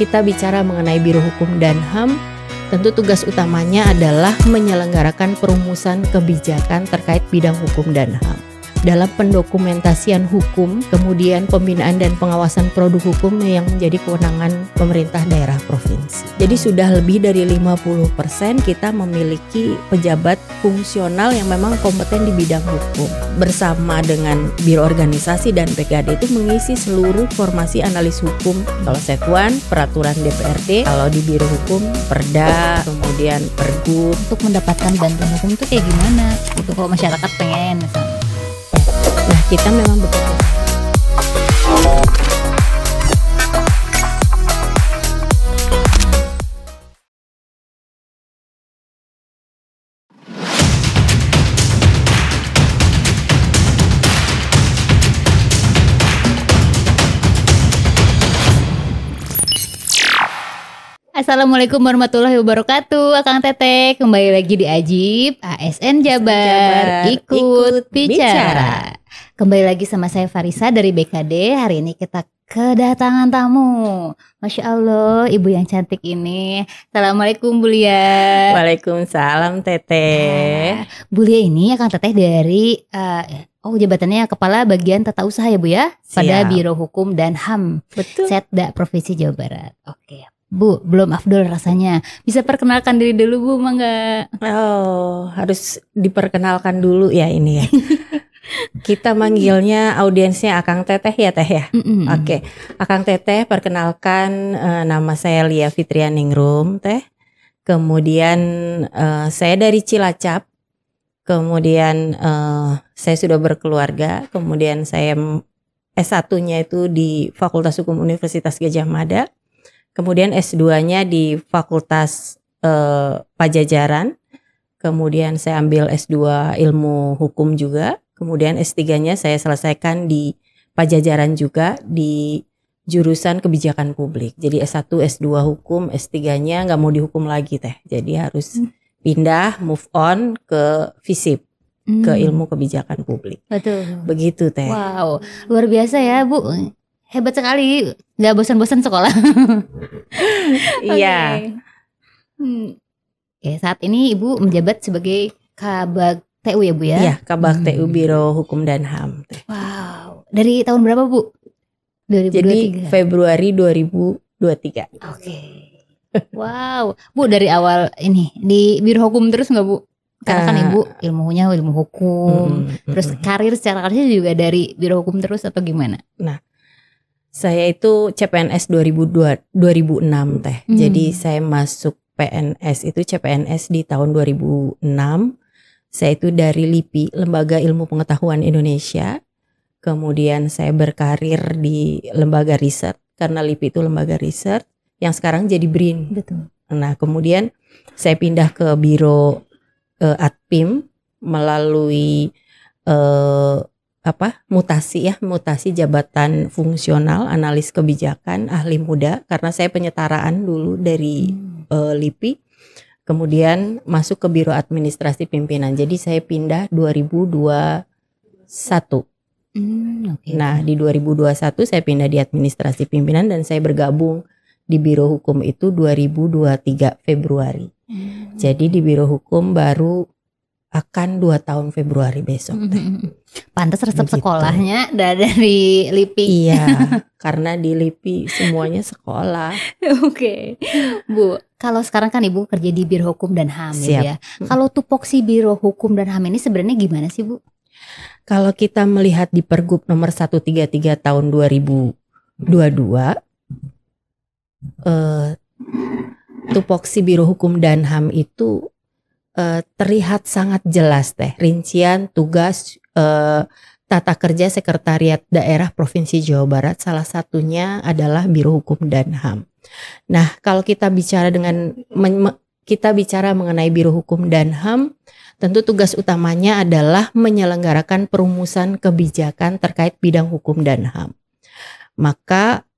kita bicara mengenai Biro Hukum dan HAM, tentu tugas utamanya adalah menyelenggarakan perumusan kebijakan terkait bidang hukum dan HAM. Dalam pendokumentasian hukum, kemudian pembinaan dan pengawasan produk hukum yang menjadi kewenangan pemerintah daerah provinsi. Jadi sudah lebih dari 50% kita memiliki pejabat fungsional yang memang kompeten di bidang hukum. Bersama dengan Biro Organisasi dan BKD itu mengisi seluruh formasi analis hukum. Kalau Sekuan, peraturan DPRD, kalau di Biro Hukum, Perda, kemudian Pergub. Untuk mendapatkan bantuan hukum itu kayak gimana? Untuk kalau masyarakat pengen misalnya. Nah, kita memang bekerja. Assalamualaikum warahmatullahi wabarakatuh. Akang Teteh kembali lagi di Ajib ASN Jabar, ikut bicara. Kembali lagi sama saya Farisa dari BKD. Hari ini kita kedatangan tamu. Masya Allah, ibu yang cantik ini. Assalamualaikum Bu Lia. Waalaikumsalam Teteh. Bu Lia ini Akang Teteh dari jabatannya Kepala Bagian Tata Usaha ya Bu ya? Pada Biro Hukum dan HAM. Betul. Setda Provinsi Jawa Barat. Oke. Bu, belum afdol rasanya. Bisa perkenalkan diri dulu Bu, mangga. Oh, harus diperkenalkan dulu ya ini ya. Kita manggilnya audiensnya Akang Teteh ya Teh ya. Oke, Akang Teteh perkenalkan, nama saya Lia Fitrianingrum Teh. Kemudian saya dari Cilacap. Kemudian saya sudah berkeluarga. Kemudian saya S1-nya itu di Fakultas Hukum Universitas Gadjah Mada. Kemudian S2-nya di Fakultas Pajajaran. Kemudian saya ambil S2 Ilmu Hukum juga. Kemudian S3-nya saya selesaikan di Pajajaran juga di jurusan Kebijakan Publik. Jadi S1, S2 Hukum, S3-nya nggak mau dihukum lagi Teh. Jadi harus pindah, move on ke FISIP, ke Ilmu Kebijakan Publik. Betul. Begitu Teh. Wow, luar biasa ya Bu. Hebat sekali, nggak bosan-bosan sekolah. Iya. Oke, saat ini Ibu menjabat sebagai Kabag TU ya Bu ya? Iya, Kabag TU Biro Hukum dan HAM. Wow, dari tahun berapa Bu? 2023. Jadi Februari 2023. Oke. Wow, Bu dari awal ini di Biro Hukum terus nggak Bu? Karena kan Ibu ilmunya ilmu hukum, terus karir secara karir juga dari Biro Hukum terus atau gimana? Nah, saya itu CPNS 2006 Teh. Jadi saya masuk PNS itu CPNS di tahun 2006. Saya itu dari LIPI, Lembaga Ilmu Pengetahuan Indonesia. Kemudian saya berkarir di lembaga riset karena LIPI itu lembaga riset yang sekarang jadi BRIN. Betul. Nah, kemudian saya pindah ke Biro Adpim melalui mutasi jabatan fungsional analis kebijakan ahli muda karena saya penyetaraan dulu dari LIPI. Kemudian masuk ke Biro Administrasi Pimpinan. Jadi saya pindah 2021. Nah, di 2021 saya pindah di Administrasi Pimpinan dan saya bergabung di Biro Hukum itu 2023 Februari. Jadi di Biro Hukum baru akan 2 tahun Februari besok. Pantas resep sekolahnya dari LIPI. Iya, karena di LIPI semuanya sekolah. Oke. Bu, kalau sekarang kan Ibu kerja di Biro Hukum dan HAM ya. Kalau tupoksi Biro Hukum dan HAM ini sebenarnya gimana sih Bu? Kalau kita melihat di Pergub nomor 133 tahun 2022, tupoksi Biro Hukum dan HAM itu terlihat sangat jelas Teh, rincian tugas tata kerja Sekretariat Daerah Provinsi Jawa Barat, salah satunya adalah Biro Hukum dan HAM. Nah, kalau kita bicara mengenai Biro Hukum dan HAM, tentu tugas utamanya adalah menyelenggarakan perumusan kebijakan terkait bidang hukum dan HAM. Maka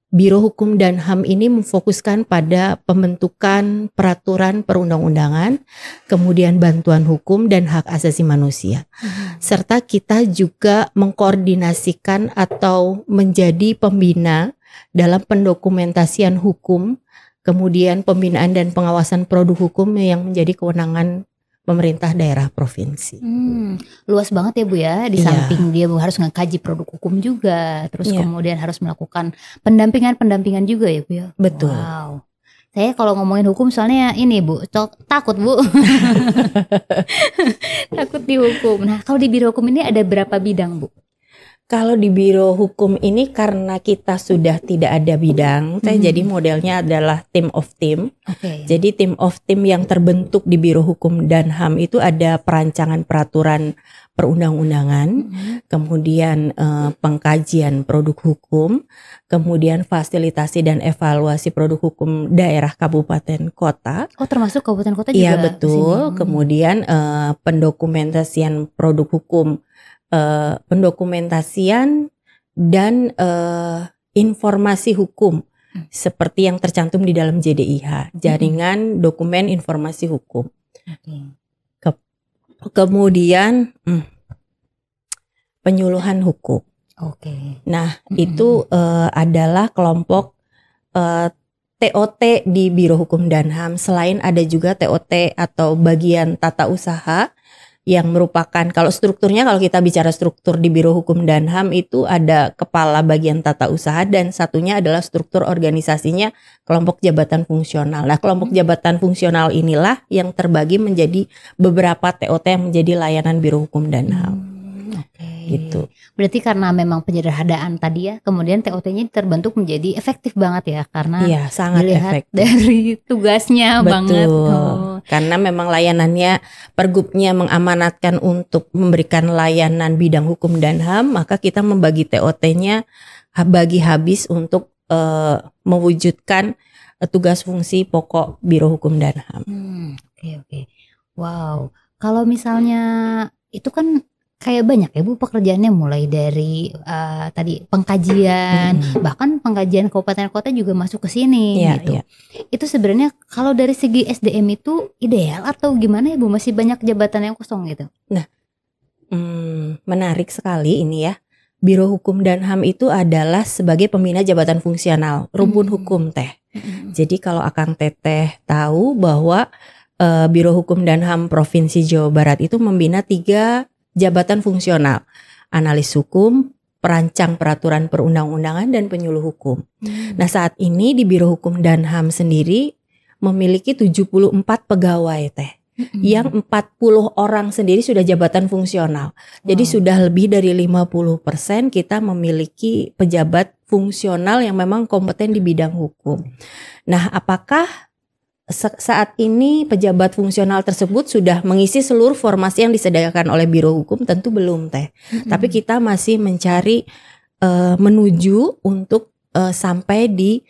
Biro Hukum dan HAM ini memfokuskan pada pembentukan peraturan perundang-undangan, kemudian bantuan hukum dan hak asasi manusia. Serta kita juga mengkoordinasikan atau menjadi pembina dalam pendokumentasian hukum, kemudian pembinaan dan pengawasan produk hukum yang menjadi kewenangan pemerintah daerah provinsi. Luas banget ya Bu ya, di samping dia harus ngekaji produk hukum juga, terus kemudian harus melakukan pendampingan juga ya Bu ya. Betul. Wow. Saya kalau ngomongin hukum soalnya ini Bu, takut Bu. Takut dihukum. Nah kalau di Biro Hukum ini ada berapa bidang Bu? Kalau di Biro Hukum ini karena kita sudah tidak ada bidang, jadi modelnya adalah team of team. Jadi team of team yang terbentuk di Biro Hukum dan HAM itu ada perancangan peraturan perundang-undangan, kemudian pengkajian produk hukum, kemudian fasilitasi dan evaluasi produk hukum daerah kabupaten kota. Oh termasuk kabupaten kota juga? Iya betul. Kemudian pendokumentasian produk hukum. Pendokumentasian dan informasi hukum seperti yang tercantum di dalam JDIH, Jaringan Dokumen Informasi Hukum. Kemudian penyuluhan hukum. Nah itu adalah kelompok TOT di Biro Hukum dan HAM. Selain ada juga TOT atau bagian tata usaha, yang merupakan, kalau strukturnya, kalau kita bicara struktur di Biro Hukum dan HAM itu ada kepala bagian tata usaha dan satunya adalah struktur organisasinya kelompok jabatan fungsional. Nah kelompok jabatan fungsional inilah yang terbagi menjadi beberapa TOT yang menjadi layanan Biro Hukum dan HAM. Gitu. Berarti karena memang penyederhanaan tadi ya, kemudian TOT-nya terbentuk menjadi efektif banget ya, karena sangat efektif dari tugasnya. Betul. Banget. Karena memang layanannya, Pergubnya mengamanatkan untuk memberikan layanan bidang hukum dan HAM, maka kita membagi TOT-nya bagi habis untuk mewujudkan tugas fungsi pokok Biro Hukum dan HAM. Oke. Wow. Kalau misalnya itu kan kayak banyak ya Bu pekerjaannya, mulai dari tadi pengkajian, bahkan pengkajian kabupaten kota juga masuk ke sini gitu. Itu sebenarnya kalau dari segi SDM itu ideal atau gimana ya Bu? Masih banyak jabatan yang kosong gitu. Nah, menarik sekali ini ya. Biro Hukum dan HAM itu adalah sebagai pembina jabatan fungsional, rumpun hukum Teh. Jadi kalau Akang Teteh tahu bahwa Biro Hukum dan HAM Provinsi Jawa Barat itu membina 3 jabatan fungsional, analis hukum, perancang peraturan perundang-undangan, dan penyuluh hukum. Nah saat ini di Biro Hukum dan HAM sendiri memiliki 74 pegawai Teh, yang 40 orang sendiri sudah jabatan fungsional. Jadi sudah lebih dari 50% kita memiliki pejabat fungsional yang memang kompeten di bidang hukum. Nah apakah saat ini pejabat fungsional tersebut sudah mengisi seluruh formasi yang disediakan oleh Biro Hukum? Tentu belum Teh. Tapi kita masih mencari menuju untuk sampai di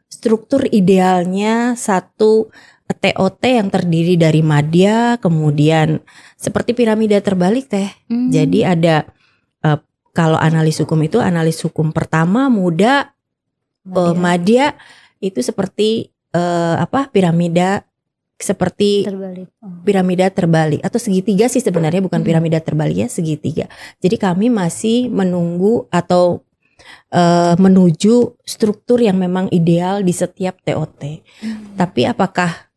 struktur idealnya satu TOT yang terdiri dari madya, kemudian seperti piramida terbalik Teh. Jadi ada kalau analis hukum itu analis hukum pertama, muda, madya itu seperti piramida seperti piramida terbalik atau segitiga sih sebenarnya, bukan piramida terbalik ya, segitiga. Jadi kami masih menunggu atau menuju struktur yang memang ideal di setiap TOT. Tapi apakah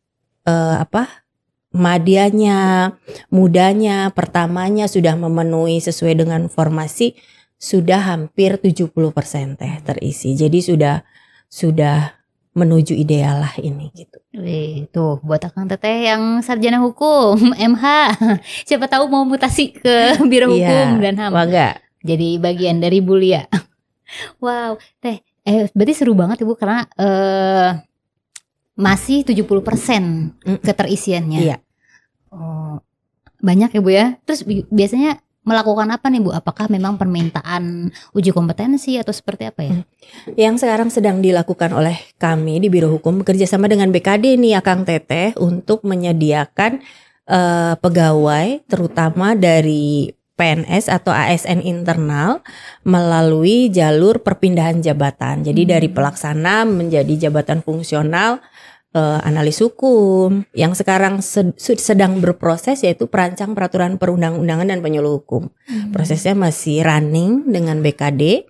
madyanya, mudanya, pertamanya sudah memenuhi sesuai dengan formasi? Sudah hampir 70% Teh terisi. Jadi sudah menuju ideal lah ini gitu. Tuh buat Akang Teteh yang sarjana hukum MH, siapa tahu mau mutasi ke Biro Hukum dan HAM. Jadi bagian dari Bulia. Wow, Teh, berarti seru banget Ibu karena masih 70% keterisiannya. Iya. Banyak ya Bu ya. Terus biasanya melakukan apa nih Bu? Apakah memang permintaan uji kompetensi atau seperti apa ya? Yang sekarang sedang dilakukan oleh kami di Biro Hukum bekerja sama dengan BKD nih Akang Teteh untuk menyediakan pegawai terutama dari PNS atau ASN internal melalui jalur perpindahan jabatan. Jadi dari pelaksana menjadi jabatan fungsional, analis hukum, yang sekarang sedang berproses yaitu perancang peraturan perundang-undangan dan penyuluh hukum. Prosesnya masih running dengan BKD.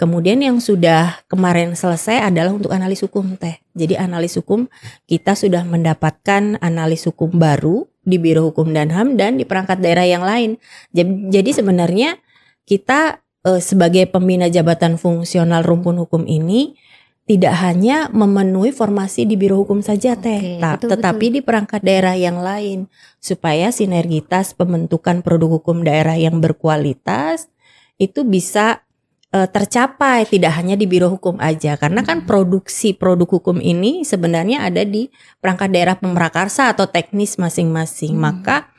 Kemudian yang sudah kemarin selesai adalah untuk analis hukum Teh. Jadi analis hukum kita sudah mendapatkan analis hukum baru di Biro Hukum dan HAM dan di perangkat daerah yang lain. Jadi sebenarnya kita sebagai pembina jabatan fungsional rumpun hukum ini tidak hanya memenuhi formasi di Biro Hukum saja Teh, tetapi di perangkat daerah yang lain supaya sinergitas pembentukan produk hukum daerah yang berkualitas itu bisa tercapai, tidak hanya di Biro Hukum aja, karena kan produksi produk hukum ini sebenarnya ada di perangkat daerah pemrakarsa atau teknis masing-masing. Maka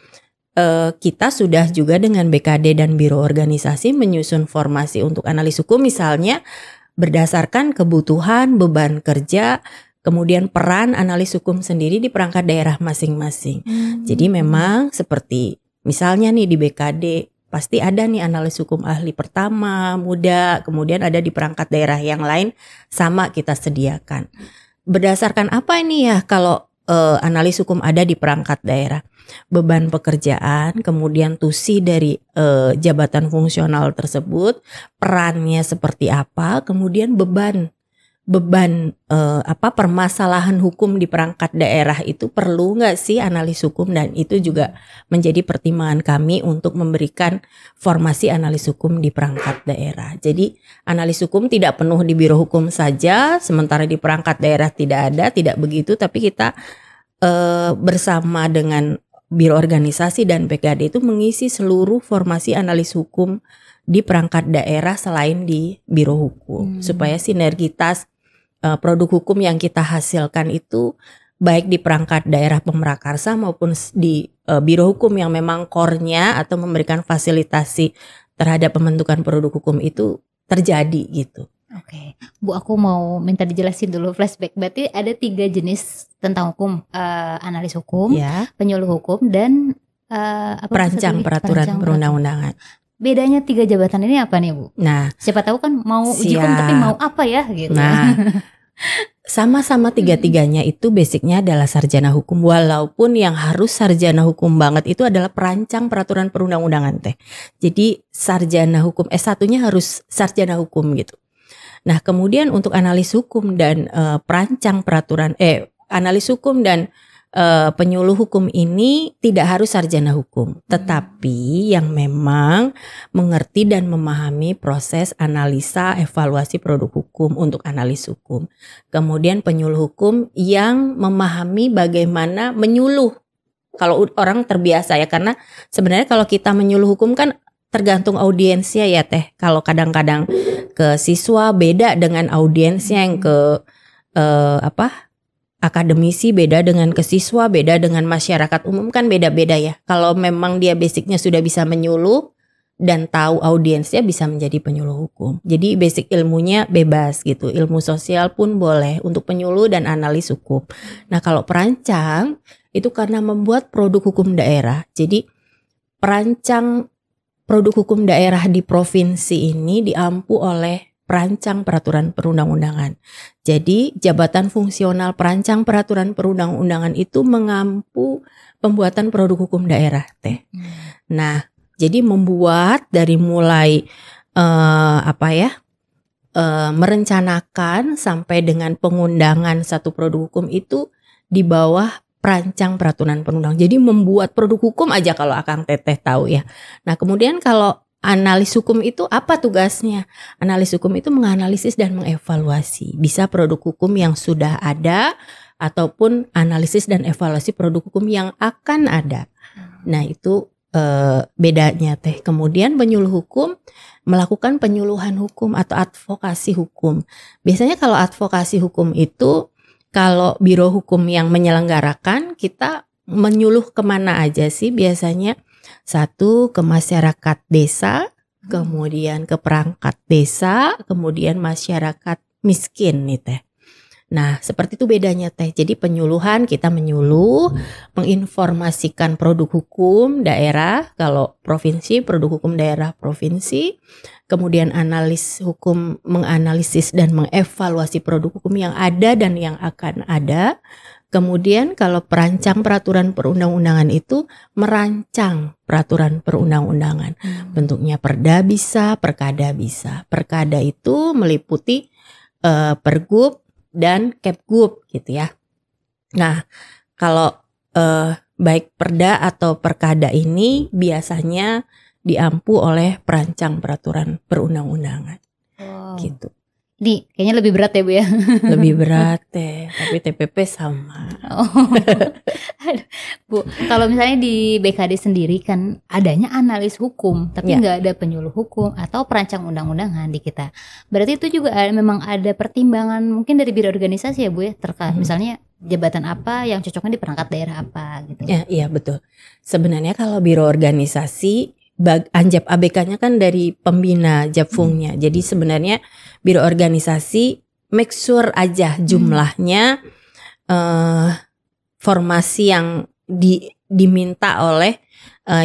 kita sudah juga dengan BKD dan Biro Organisasi menyusun formasi untuk analis hukum misalnya berdasarkan kebutuhan, beban kerja, kemudian peran analis hukum sendiri di perangkat daerah masing-masing. Jadi memang seperti misalnya nih di BKD pasti ada nih analis hukum ahli pertama, muda, kemudian ada di perangkat daerah yang lain sama kita sediakan. Berdasarkan apa ini ya kalau analis hukum ada di perangkat daerah? Beban pekerjaan, kemudian tusi dari jabatan fungsional tersebut, perannya seperti apa, kemudian beban permasalahan hukum di perangkat daerah itu perlu nggak sih analis hukum, dan itu juga menjadi pertimbangan kami untuk memberikan formasi analis hukum di perangkat daerah. Jadi analis hukum tidak penuh di Biro Hukum saja, sementara di perangkat daerah tidak ada, tidak begitu, tapi kita bersama dengan Biro Organisasi dan PKD itu mengisi seluruh formasi analis hukum di perangkat daerah selain di Biro Hukum supaya sinergitas produk hukum yang kita hasilkan itu baik di perangkat daerah pemrakarsa maupun di Biro Hukum yang memang core-nya atau memberikan fasilitasi terhadap pembentukan produk hukum itu terjadi gitu. Oke, Bu, aku mau minta dijelasin dulu flashback. Berarti ada 3 jenis tentang hukum, analis hukum, penyuluh hukum, dan perancang peraturan perundang-undangan. Bedanya 3 jabatan ini apa nih, Bu? Nah, siapa tahu kan mau uji hukum tapi mau apa ya gitu. Nah, sama-sama tiga-tiganya itu basicnya adalah sarjana hukum, walaupun yang harus sarjana hukum banget itu adalah perancang peraturan perundang-undangan Teh. Jadi sarjana hukum S1-nya harus sarjana hukum gitu. Nah, kemudian untuk analis hukum dan perancang peraturan analis hukum dan penyuluh hukum ini tidak harus sarjana hukum, tetapi yang memang mengerti dan memahami proses analisa evaluasi produk hukum untuk analis hukum. Kemudian penyuluh hukum yang memahami bagaimana menyuluh. Kalau orang terbiasa ya, karena sebenarnya kalau kita menyuluh hukum kan tergantung audiensnya ya Teh. Kalau kadang-kadang ke siswa beda dengan audiensnya yang ke akademisi, beda dengan ke siswa, beda dengan masyarakat umum, kan beda-beda ya. Kalau memang dia basicnya sudah bisa menyuluh dan tahu audiensnya, bisa menjadi penyuluh hukum. Jadi basic ilmunya bebas gitu. Ilmu sosial pun boleh untuk penyuluh dan analis hukum. Nah, kalau perancang itu karena membuat produk hukum daerah. Jadi perancang produk hukum daerah di provinsi ini diampu oleh perancang peraturan perundang-undangan. Jadi jabatan fungsional perancang peraturan perundang-undangan itu mengampu pembuatan produk hukum daerah Teh. Nah, jadi membuat dari mulai merencanakan sampai dengan pengundangan satu produk hukum itu di bawah perancang peraturan perundang. Jadi membuat produk hukum aja kalau Akang Teteh tahu ya. Nah, kemudian kalau analis hukum itu apa tugasnya? Analis hukum itu menganalisis dan mengevaluasi. Bisa produk hukum yang sudah ada ataupun analisis dan evaluasi produk hukum yang akan ada. Nah, itu bedanya Teh. Kemudian penyuluh hukum melakukan penyuluhan hukum atau advokasi hukum. Biasanya kalau advokasi hukum itu kalau Biro Hukum yang menyelenggarakan, kita menyuluh kemana aja sih biasanya? 1 ke masyarakat desa, kemudian ke perangkat desa, kemudian masyarakat miskin nih Teh. Nah, seperti itu bedanya Teh. Jadi penyuluhan kita menyuluh, menginformasikan produk hukum daerah, kalau provinsi produk hukum daerah provinsi. Kemudian analis hukum menganalisis dan mengevaluasi produk hukum yang ada dan yang akan ada. Kemudian kalau perancang peraturan perundang-undangan itu merancang peraturan perundang-undangan. Bentuknya perda bisa, perkada bisa. Perkada itu meliputi pergub dan kepgub gitu ya. Nah, kalau baik perda atau perkada ini biasanya diampu oleh perancang peraturan perundang-undangan. Gitu. Ini kayaknya lebih berat ya Bu ya. Lebih berat tapi TPP sama. Bu, kalau misalnya di BKD sendiri kan adanya analis hukum, tapi nggak ada penyuluh hukum atau perancang undang-undangan di kita. Berarti itu juga memang ada pertimbangan mungkin dari biro organisasi ya Bu ya, terkait misalnya jabatan apa yang cocoknya di perangkat daerah apa gitu. Iya betul. Sebenarnya kalau biro organisasi Anjab ABK-nya kan dari pembina Japfungnya. Jadi sebenarnya biro organisasi make sure aja jumlahnya formasi yang diminta oleh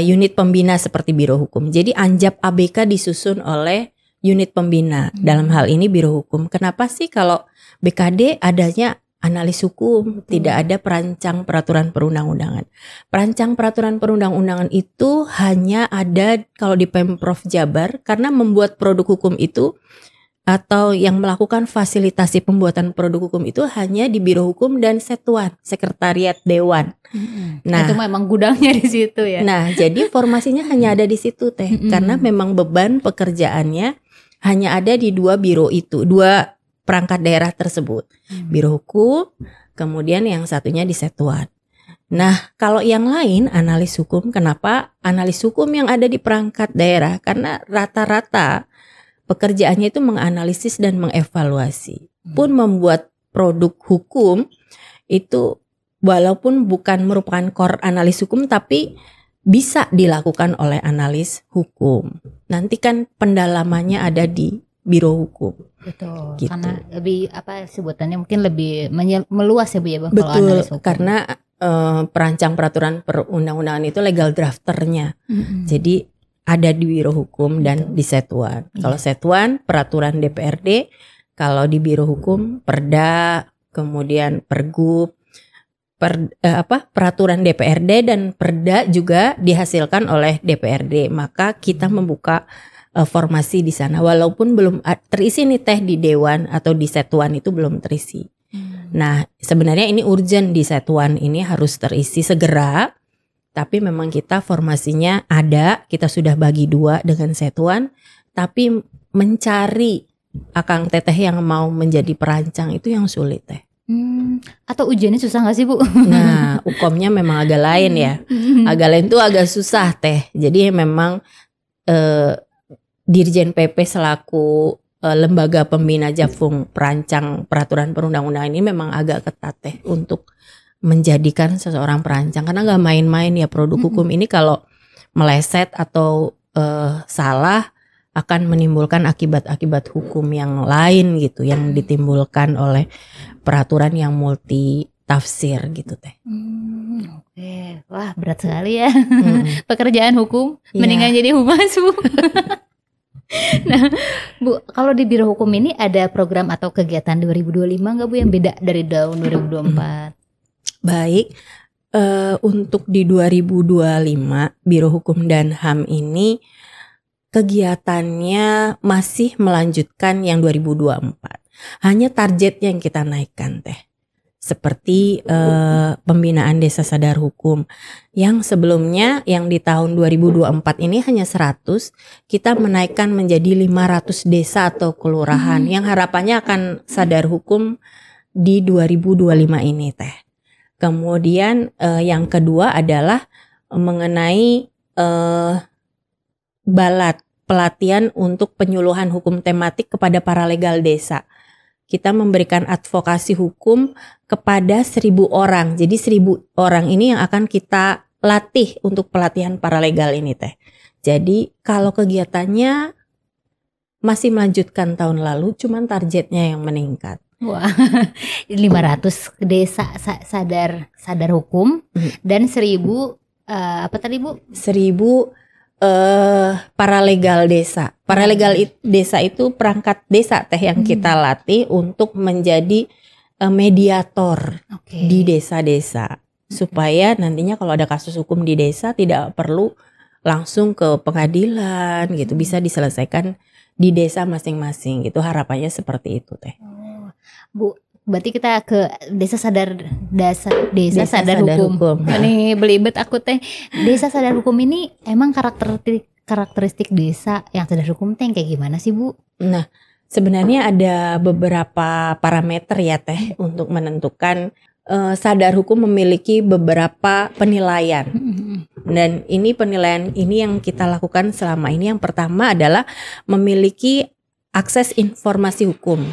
unit pembina seperti biro hukum. Jadi Anjab ABK disusun oleh unit pembina. Dalam hal ini biro hukum. Kenapa sih kalau BKD adanya analis hukum, tidak ada perancang peraturan perundang-undangan. Perancang peraturan perundang-undangan itu hanya ada kalau di Pemprov Jabar karena membuat produk hukum itu atau yang melakukan fasilitasi pembuatan produk hukum itu hanya di Biro Hukum dan Setuan, Sekretariat Dewan. Nah, itu memang gudangnya di situ ya. Nah, jadi formasinya hanya ada di situ karena memang beban pekerjaannya hanya ada di dua biro itu, dua perangkat daerah tersebut, Biro Hukum, kemudian yang satunya di Setuan. Nah, kalau yang lain analis hukum, kenapa analis hukum yang ada di perangkat daerah? Karena rata-rata pekerjaannya itu menganalisis dan mengevaluasi. Pun membuat produk hukum itu walaupun bukan merupakan core analis hukum, tapi bisa dilakukan oleh analis hukum. Nanti kan pendalamannya ada di Biro Hukum. Betul. Gitu. Karena lebih sebutannya mungkin lebih meluas ya Bu ya. Betul. Kalau analis hukum. Karena perancang peraturan perundang-undangan itu legal drafternya. Jadi ada di Biro Hukum dan di Setuan. Kalau Setuan peraturan DPRD, kalau di Biro Hukum perda, kemudian pergub, peraturan DPRD dan perda juga dihasilkan oleh DPRD. Maka kita membuka formasi di sana walaupun belum terisi nih di Dewan atau di Setuan itu belum terisi. Nah, sebenarnya ini urgent di Setuan ini harus terisi segera. Tapi memang kita formasinya ada, kita sudah bagi dua dengan Setuan, tapi mencari Akang Teteh yang mau menjadi perancang itu yang sulit Atau ujiannya susah gak sih Bu? Nah, hukumnya memang agak lain ya. Agak lain tuh agak susah Jadi memang Dirjen PP selaku lembaga pembina Japfung perancang peraturan perundang-undangan ini memang agak ketat untuk menjadikan seseorang perancang karena nggak main-main ya produk hukum ini kalau meleset atau salah akan menimbulkan akibat-akibat hukum yang lain gitu yang ditimbulkan oleh peraturan yang multi tafsir gitu Oke. Wah berat sekali ya pekerjaan hukum mendingan jadi humas Bu. Nah Bu, kalau di Biro Hukum ini ada program atau kegiatan 2025 nggak Bu yang beda dari tahun 2024? Baik, untuk di 2025 Biro Hukum dan HAM ini kegiatannya masih melanjutkan yang 2024. Hanya targetnya yang kita naikkan seperti pembinaan desa sadar hukum yang sebelumnya yang di tahun 2024 ini hanya 100, kita menaikkan menjadi 500 desa atau kelurahan yang harapannya akan sadar hukum di 2025 ini Kemudian yang kedua adalah mengenai balat pelatihan untuk penyuluhan hukum tematik kepada para legal desa. Kita memberikan advokasi hukum kepada 1.000 orang. Jadi 1.000 orang ini yang akan kita latih untuk pelatihan paralegal ini Jadi kalau kegiatannya masih melanjutkan tahun lalu, cuman targetnya yang meningkat. Wah, 500 desa sadar hukum dan 1.000 apa tadi Bu? 1.000 paralegal desa. Paralegal desa itu perangkat desa yang kita latih untuk menjadi mediator di desa-desa, supaya nantinya kalau ada kasus hukum di desa tidak perlu langsung ke pengadilan gitu, bisa diselesaikan di desa masing-masing gitu. Harapannya seperti itu teh. Bu, berarti kita ke desa sadar sadar hukum. Ini belibet aku teh. Desa sadar hukum ini emang karakteristik desa yang sadar hukum teh kayak gimana sih, Bu? Nah, sebenarnya ada beberapa parameter ya teh untuk menentukan. Sadar hukum memiliki beberapa penilaian, dan ini penilaian ini yang kita lakukan selama ini. Yang pertama adalah memiliki akses informasi hukum.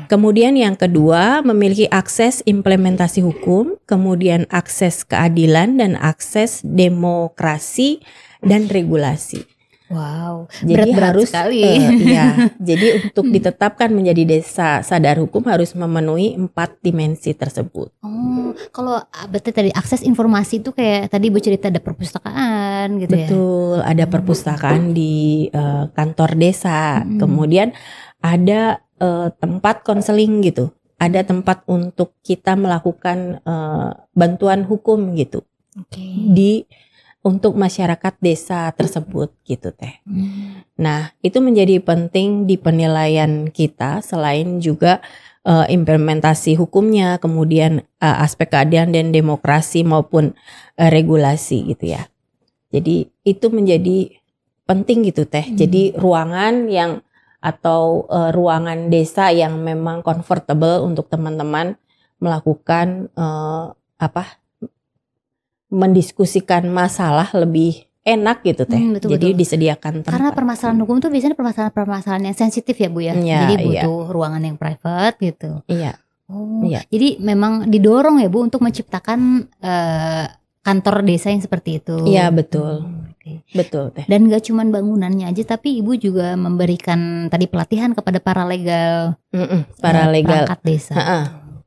Kemudian yang kedua memiliki akses implementasi hukum, kemudian akses keadilan dan akses demokrasi dan regulasi. Wow, jadi berat harus sekali. Jadi untuk ditetapkan menjadi desa sadar hukum harus memenuhi 4 dimensi tersebut. Oh, kalau berarti tadi akses informasi itu kayak tadi Bu cerita ada perpustakaan gitu. Betul, ada perpustakaan di kantor desa. Kemudian ada tempat konseling gitu. Ada tempat untuk kita melakukan bantuan hukum gitu. Untuk masyarakat desa tersebut gitu teh. Nah, itu menjadi penting di penilaian kita, selain juga implementasi hukumnya, kemudian aspek keadilan dan demokrasi maupun regulasi gitu ya. Jadi itu menjadi penting gitu teh. Jadi ruangan yang atau ruangan desa yang memang comfortable untuk teman-teman melakukan mendiskusikan masalah lebih enak gitu teh. Jadi disediakan tempat. Karena permasalahan hukum tuh biasanya permasalahan yang sensitif ya Bu ya. Jadi butuh ruangan yang private gitu. Iya. Jadi memang didorong ya Bu untuk menciptakan kantor desa yang seperti itu. Iya betul. Betul teh. Dan gak cuman bangunannya aja, tapi Ibu juga memberikan tadi pelatihan kepada paralegal. Perangkat desa.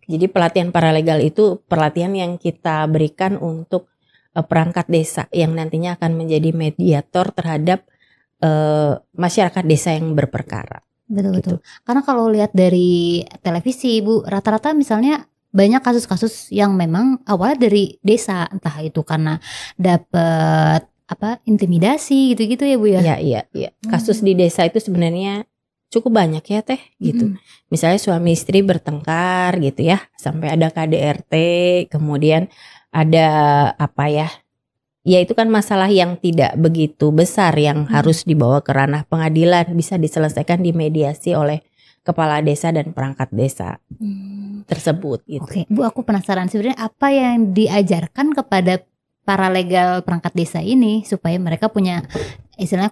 Jadi pelatihan paralegal itu pelatihan yang kita berikan untuk perangkat desa yang nantinya akan menjadi mediator terhadap masyarakat desa yang berperkara. Betul. Karena kalau lihat dari televisi Bu, rata-rata misalnya banyak kasus-kasus yang memang awalnya dari desa, entah itu karena dapat intimidasi gitu-gitu ya Bu ya. Iya. Kasus di desa itu sebenarnya cukup banyak ya teh gitu. Misalnya suami istri bertengkar gitu ya, sampai ada KDRT, kemudian ada ya itu kan masalah yang tidak begitu besar yang harus dibawa ke ranah pengadilan, bisa diselesaikan di mediasi oleh kepala desa dan perangkat desa tersebut gitu. Oke, Bu, aku penasaran sebenarnya apa yang diajarkan kepada paralegal perangkat desa ini supaya mereka punya istilahnya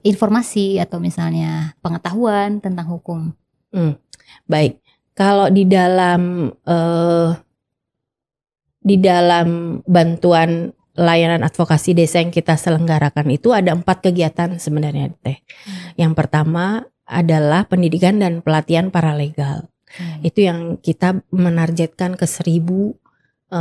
informasi atau misalnya pengetahuan tentang hukum. Baik, kalau di dalam bantuan layanan advokasi desa yang kita selenggarakan itu ada 4 kegiatan sebenarnya teh. Yang pertama adalah pendidikan dan pelatihan paralegal. Itu yang kita menargetkan ke 1000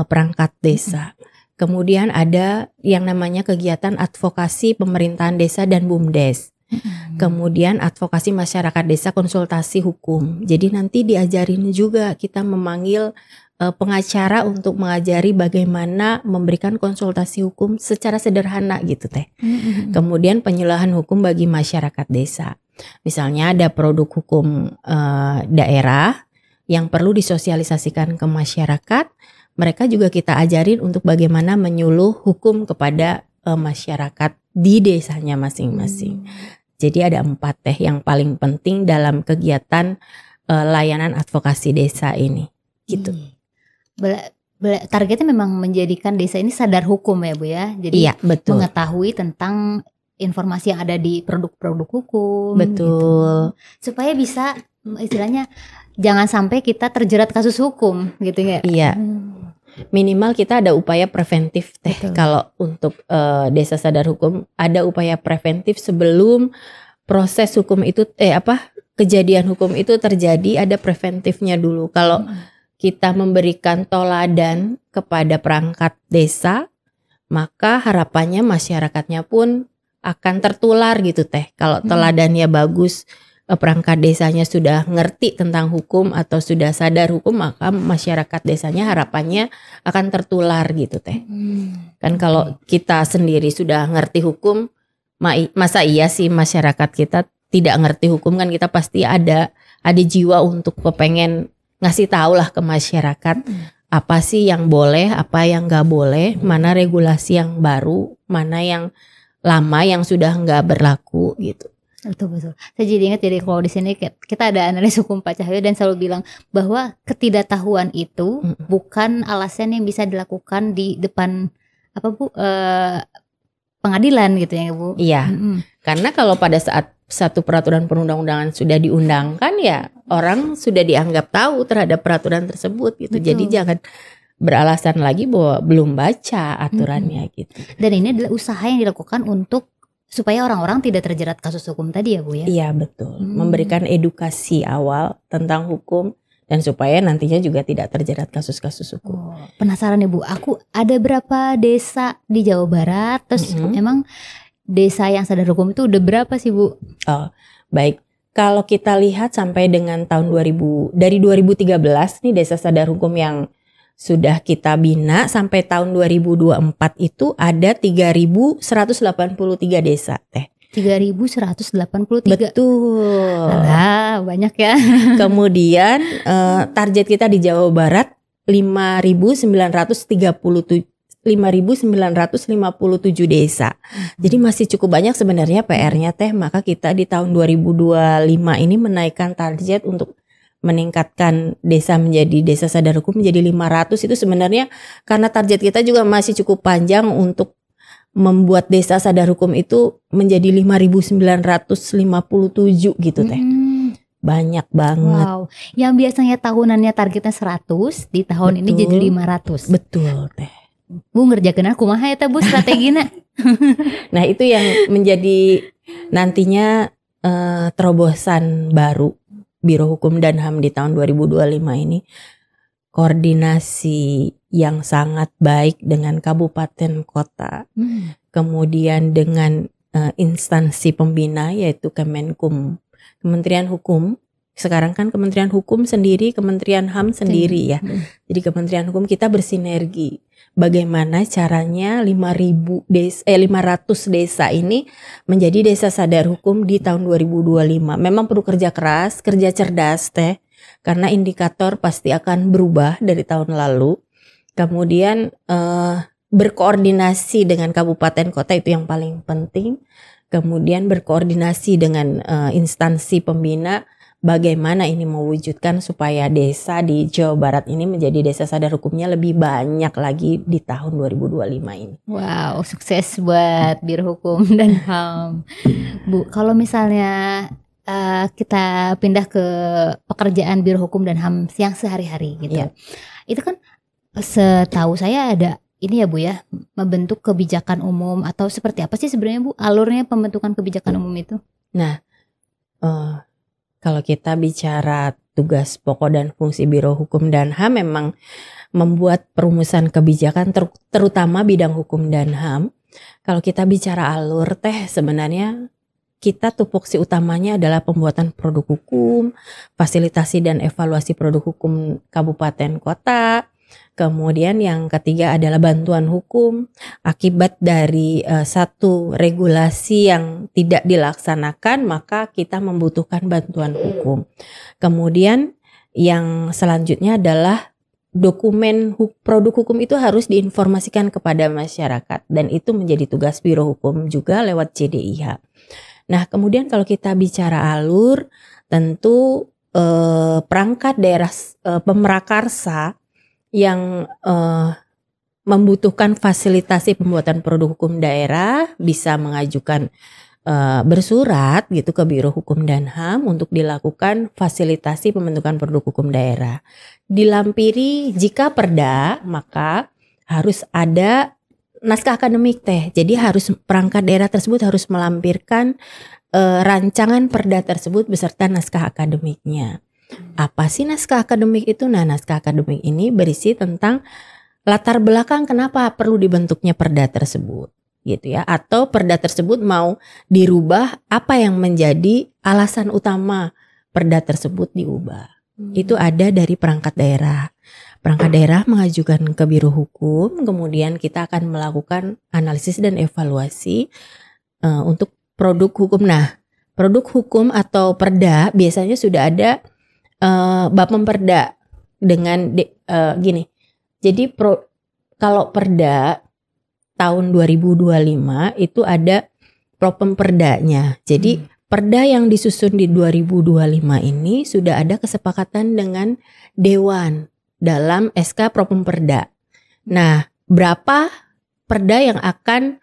perangkat desa. Kemudian ada yang namanya kegiatan advokasi pemerintahan desa dan BUMDes. Kemudian advokasi masyarakat desa konsultasi hukum. Jadi nanti diajarin juga kita memanggil pengacara untuk mengajari bagaimana memberikan konsultasi hukum secara sederhana gitu teh. Kemudian penyuluhan hukum bagi masyarakat desa. Misalnya ada produk hukum daerah yang perlu disosialisasikan ke masyarakat. Mereka juga kita ajarin untuk bagaimana menyuluh hukum kepada masyarakat di desanya masing-masing. Jadi ada 4 teh yang paling penting dalam kegiatan layanan advokasi desa ini. Gitu. Targetnya memang menjadikan desa ini sadar hukum ya Bu ya. Jadi betul. Mengetahui tentang informasi yang ada di produk-produk hukum. Betul. Gitu. Supaya bisa istilahnya jangan sampai kita terjerat kasus hukum gitu ya. Iya. Minimal kita ada upaya preventif teh. Kalau untuk desa sadar hukum ada upaya preventif sebelum proses hukum itu kejadian hukum itu terjadi, ada preventifnya dulu. Kalau kita memberikan toladan kepada perangkat desa, maka harapannya masyarakatnya pun akan tertular gitu teh. Kalau teladannya bagus perangkat desanya sudah ngerti tentang hukum atau sudah sadar hukum, maka masyarakat desanya harapannya akan tertular gitu teh. Kan kalau kita sendiri sudah ngerti hukum, masa iya sih masyarakat kita tidak ngerti hukum? Kan kita pasti ada jiwa untuk kepengen ngasih tahu lah ke masyarakat apa sih yang boleh, apa yang nggak boleh, mana regulasi yang baru, mana yang lama yang sudah nggak berlaku gitu. Betul. Saya jadi ingat, jadi kalau di sini kita ada analis hukum Pak Cahyo dan selalu bilang bahwa ketidaktahuan itu bukan alasan yang bisa dilakukan di depan pengadilan gitu ya Bu. Iya. Karena kalau pada saat satu peraturan perundang-undangan sudah diundangkan ya orang sudah dianggap tahu terhadap peraturan tersebut gitu. Betul. Jadi jangan beralasan lagi bahwa belum baca aturannya gitu. Dan ini adalah usaha yang dilakukan untuk supaya orang-orang tidak terjerat kasus hukum tadi ya Bu ya? Iya betul, memberikan edukasi awal tentang hukum dan supaya nantinya juga tidak terjerat kasus-kasus hukum. Penasaran ya Bu, aku ada berapa desa di Jawa Barat, terus emang desa yang sadar hukum itu udah berapa sih Bu? Baik, kalau kita lihat sampai dengan tahun 2000, dari 2013 nih desa sadar hukum yang sudah kita bina sampai tahun 2024 itu ada 3.183 desa teh. 3.183. Betul. Alah, banyak ya. Kemudian target kita di Jawa Barat 5.957 desa. Jadi masih cukup banyak sebenarnya PR-nya teh. Maka kita di tahun 2025 ini menaikkan target untuk meningkatkan desa menjadi desa sadar hukum menjadi 500. Itu sebenarnya karena target kita juga masih cukup panjang untuk membuat desa sadar hukum itu menjadi 5.957 gitu teh. Banyak banget. Wow, yang biasanya tahunannya targetnya 100 di tahun ini jadi 500. Betul teh. Bu ngerjakeun kumaha eta Bu strategina? Nah itu yang menjadi nantinya terobosan baru Biro Hukum dan HAM di tahun 2025 ini, koordinasi yang sangat baik dengan kabupaten kota, kemudian dengan instansi pembina yaitu Kemenkum, Kementerian Hukum. Sekarang kan Kementerian Hukum sendiri, Kementerian HAM sendiri ya. Jadi Kementerian Hukum kita bersinergi. Bagaimana caranya 500 desa ini menjadi desa sadar hukum di tahun 2025. Memang perlu kerja keras, kerja cerdas teh. Karena indikator pasti akan berubah dari tahun lalu. Kemudian berkoordinasi dengan kabupaten kota itu yang paling penting. Kemudian berkoordinasi dengan instansi pembina. Bagaimana ini mewujudkan supaya desa di Jawa Barat ini menjadi desa sadar hukumnya lebih banyak lagi di tahun 2025 ini. Wow, sukses buat Biro Hukum dan HAM. Bu, kalau misalnya kita pindah ke pekerjaan Biro Hukum dan HAM yang sehari-hari gitu. Yeah. Itu kan setahu saya ada ini ya Bu ya, membentuk kebijakan umum atau seperti apa sih sebenarnya Bu alurnya pembentukan kebijakan umum itu? Nah, kalau kita bicara tugas pokok dan fungsi Biro Hukum dan HAM memang membuat perumusan kebijakan terutama bidang hukum dan HAM. Kalau kita bicara alur teh sebenarnya kita tupoksi utamanya adalah pembuatan produk hukum, fasilitasi dan evaluasi produk hukum kabupaten kota. Kemudian yang ketiga adalah bantuan hukum akibat dari satu regulasi yang tidak dilaksanakan maka kita membutuhkan bantuan hukum. Kemudian yang selanjutnya adalah dokumen produk hukum itu harus diinformasikan kepada masyarakat dan itu menjadi tugas Biro Hukum juga lewat CDIH. Nah kemudian kalau kita bicara alur tentu perangkat daerah pemrakarsa yang membutuhkan fasilitasi pembuatan produk hukum daerah bisa mengajukan bersurat gitu ke Biro Hukum dan HAM untuk dilakukan fasilitasi pembentukan produk hukum daerah. Dilampiri jika perda maka harus ada naskah akademik teh. Jadi harus perangkat daerah tersebut harus melampirkan rancangan perda tersebut beserta naskah akademiknya. Apa sih naskah akademik itu? Nah, naskah akademik ini berisi tentang latar belakang kenapa perlu dibentuknya perda tersebut. gitu ya, atau perda tersebut mau dirubah, apa yang menjadi alasan utama perda tersebut diubah. Itu ada dari perangkat daerah. Perangkat daerah mengajukan ke Biro Hukum, kemudian kita akan melakukan analisis dan evaluasi untuk produk hukum. Nah, produk hukum atau perda biasanya sudah ada bab memperda dengan gini. Jadi kalau perda tahun 2025 itu ada propemperdanya. Jadi perda yang disusun di 2025 ini sudah ada kesepakatan dengan Dewan dalam SK Propemperda. Nah, berapa perda yang akan